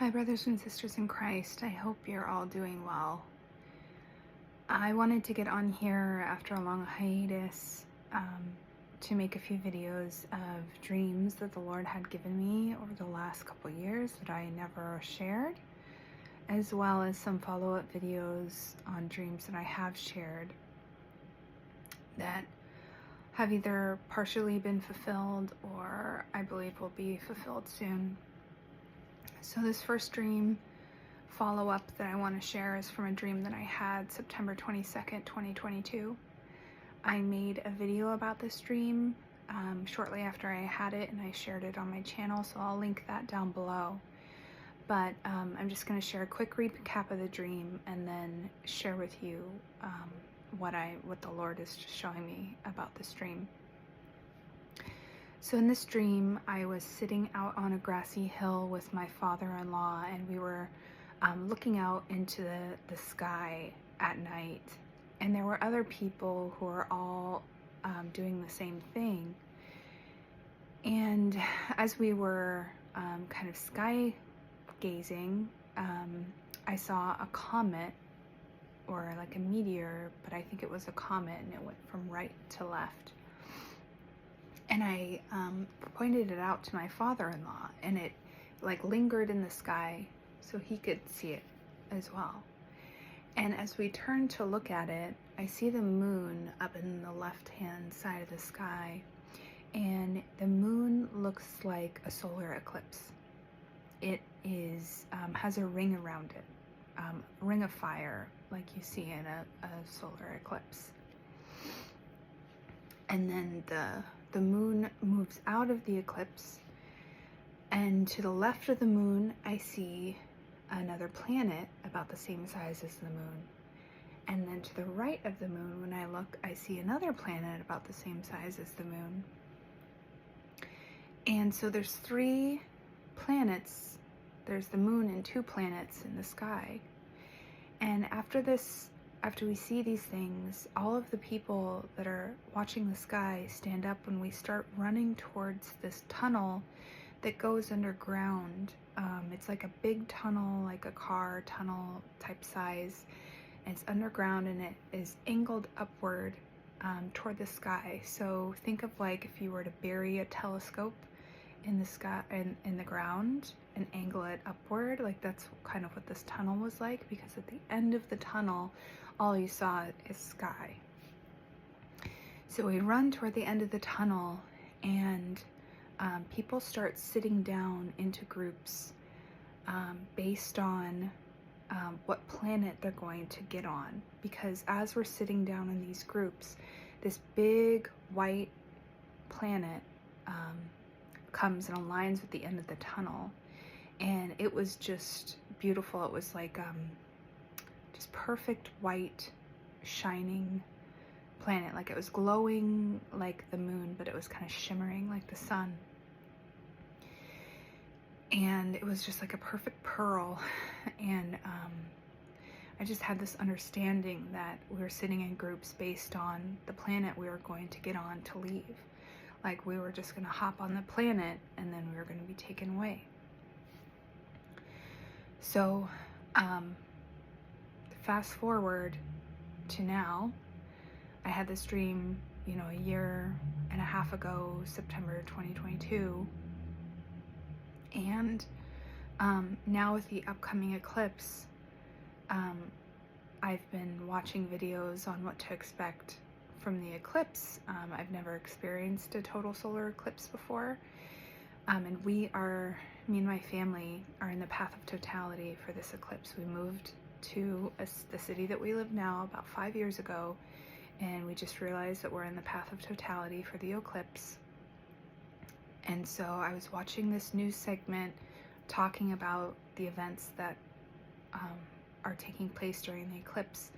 Hi, brothers and sisters in Christ. I hope you're all doing well. I wanted to get on here after a long hiatus to make a few videos of dreams that the Lord had given me over the last couple years that I never shared, as well as some follow-up videos on dreams that I have shared that have either partially been fulfilled or I believe will be fulfilled soon. So this first dream follow-up that I want to share is from a dream that I had September 22nd, 2022. I made a video about this dream shortly after I had it, and I shared it on my channel, so I'll link that down below. But I'm just going to share a quick recap of the dream and then share with you what the Lord is just showing me about this dream. So in this dream, I was sitting out on a grassy hill with my father-in-law, and we were looking out into the sky at night. And there were other people who were all doing the same thing. And as we were kind of sky gazing, I saw a comet, or like a meteor, but I think it was a comet, and it went from right to left. And I pointed it out to my father-in-law, and it like lingered in the sky so he could see it as well. And as we turned to look at it, I see the moon up in the left-hand side of the sky, and the moon looks like a solar eclipse. It is has a ring around it, a ring of fire like you see in a solar eclipse. And then the moon moves out of the eclipse, and to the left of the moon I see another planet about the same size as the moon. And then to the right of the moon, when I look, I see another planet about the same size as the moon. And so there's 3 planets. There's the moon and 2 planets in the sky. And after we see these things, all of the people that are watching the sky stand up when we start running towards this tunnel that goes underground. It's like a big tunnel, like a car tunnel type size. And it's underground, and it is angled upward toward the sky. So think of like if you were to bury a telescope in the sky, in the ground, and angle it upward. Like that's kind of what this tunnel was like, because at the end of the tunnel, all you saw is sky. So we run toward the end of the tunnel, and people start sitting down into groups based on what planet they're going to get on. Because as we're sitting down in these groups, this big white planet comes and aligns with the end of the tunnel. And it was just beautiful. It was like just perfect white shining planet. Like it was glowing like the moon, but it was kind of shimmering like the sun. And it was just like a perfect pearl. And I just had this understanding that we were sitting in groups based on the planet we were going to get on to leave. Like we were just going to hop on the planet, and then we were going to be taken away. So fast forward to now, I had this dream, a year and a half ago, September 2022. And now with the upcoming eclipse, I've been watching videos on what to expect from the eclipse. I've never experienced a total solar eclipse before. And me and my family are in the path of totality for this eclipse. We moved to the city that we live now about 5 years ago, and we just realized that we're in the path of totality for the eclipse. And so I was watching this news segment talking about the events that are taking place during the eclipse.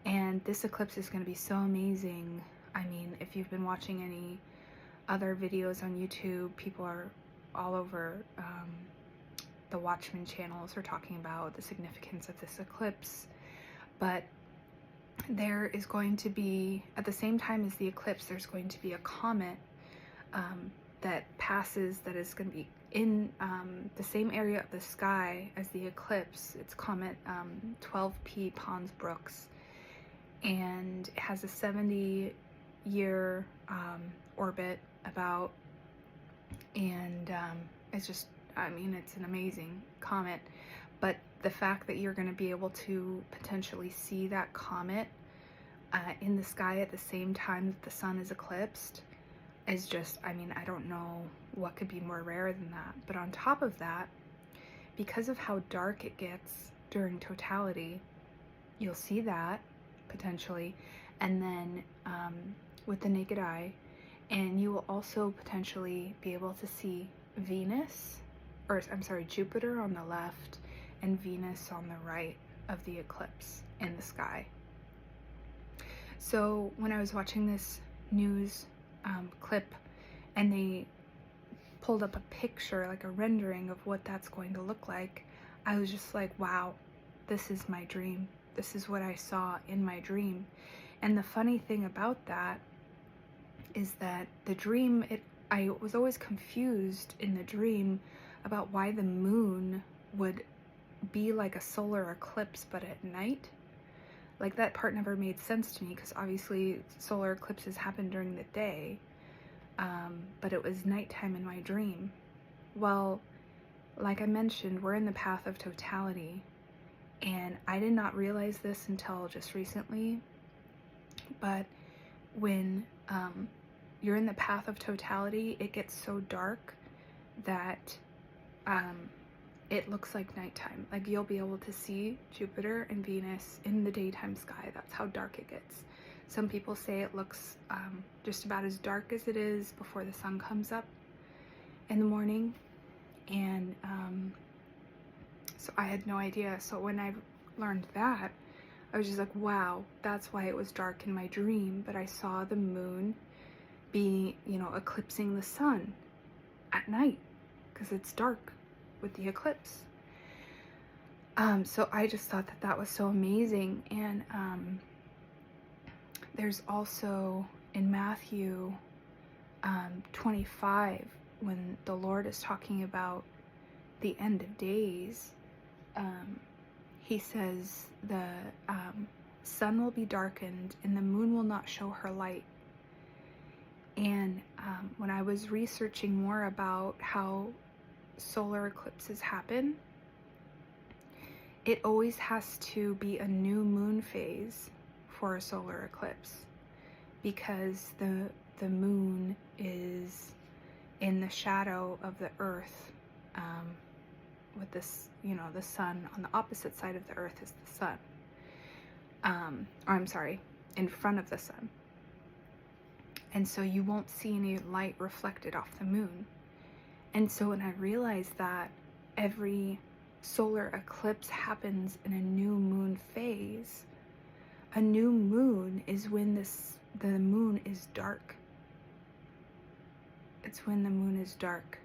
And this eclipse is going to be so amazing. I mean, if you've been watching any other videos on YouTube, people are all over the Watchmen channels are talking about the significance of this eclipse. But there is going to be, at the same time as the eclipse, there's going to be a comet that passes, that is going to be in the same area of the sky as the eclipse. It's Comet 12P Pons Brooks, and it has a 70-year orbit about, and it's just, I mean, it's an amazing comet. But the fact that you're going to be able to potentially see that comet in the sky at the same time that the sun is eclipsed is just, I mean, I don't know what could be more rare than that. But on top of that, because of how dark it gets during totality, you'll see that potentially, and then with the naked eye, and you will also potentially be able to see Venus, or I'm sorry, Jupiter on the left and Venus on the right of the eclipse in the sky. So when I was watching this news clip, and they pulled up a picture, like a rendering of what that's going to look like, I was just like, wow, this is my dream. This is what I saw in my dream. And the funny thing about that is that the dream, I was always confused in the dream about why the moon would be like a solar eclipse but at night. Like, that part never made sense to me, because obviously solar eclipses happen during the day, but it was nighttime in my dream. Well, like I mentioned, we're in the path of totality, and I did not realize this until just recently, but when you're in the path of totality, it gets so dark that it looks like nighttime. Like, you'll be able to see Jupiter and Venus in the daytime sky. That's how dark it gets. Some people say it looks just about as dark as it is before the sun comes up in the morning. And so I had no idea. So when I learned that, I was just like, wow, that's why it was dark in my dream. But I saw the moon be, you know, eclipsing the sun at night, because it's dark with the eclipse. So I just thought that that was so amazing. And there's also in Matthew 25, when the Lord is talking about the end of days, he says the sun will be darkened and the moon will not show her light. And when I was researching more about how solar eclipses happen, it always has to be a new moon phase for a solar eclipse, because the moon is in the shadow of the earth, with this, you know, the sun on the opposite side of the earth is the sun, or I'm sorry, in front of the sun. And so you won't see any light reflected off the moon. And so when I realized that every solar eclipse happens in a new moon phase, a new moon is when the moon is dark. It's when the moon is dark.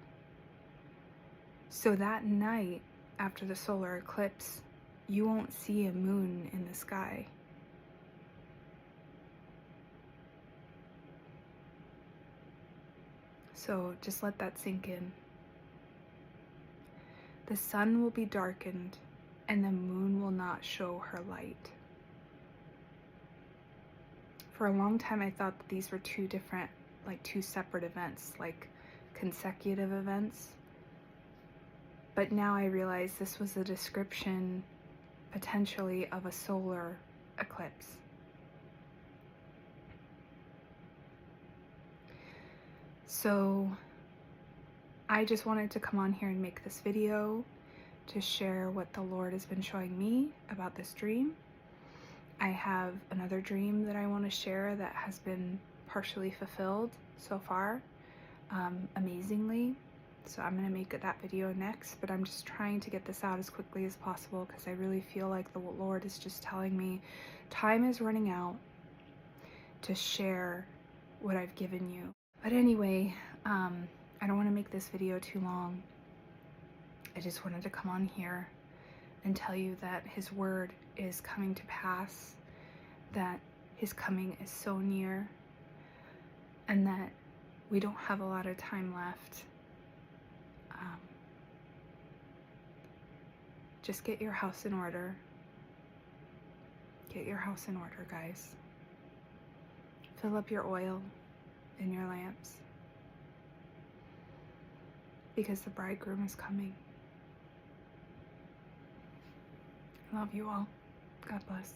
So that night after the solar eclipse, you won't see a moon in the sky. So just let that sink in. The sun will be darkened and the moon will not show her light. For a long time I thought that these were two separate events, like consecutive events. But now I realize this was a description potentially of a solar eclipse. So I just wanted to come on here and make this video to share what the Lord has been showing me about this dream. I have another dream that I want to share that has been partially fulfilled so far, amazingly. So I'm going to make that video next, but I'm just trying to get this out as quickly as possible, because I really feel like the Lord is just telling me time is running out to share what I've given you. But anyway, I don't want to make this video too long. I just wanted to come on here and tell you that His word is coming to pass, that His coming is so near, and that we don't have a lot of time left. just get your house in order. Get your house in order, guys. Fill up your oil in your lamps, because the bridegroom is coming. I love you all. God bless.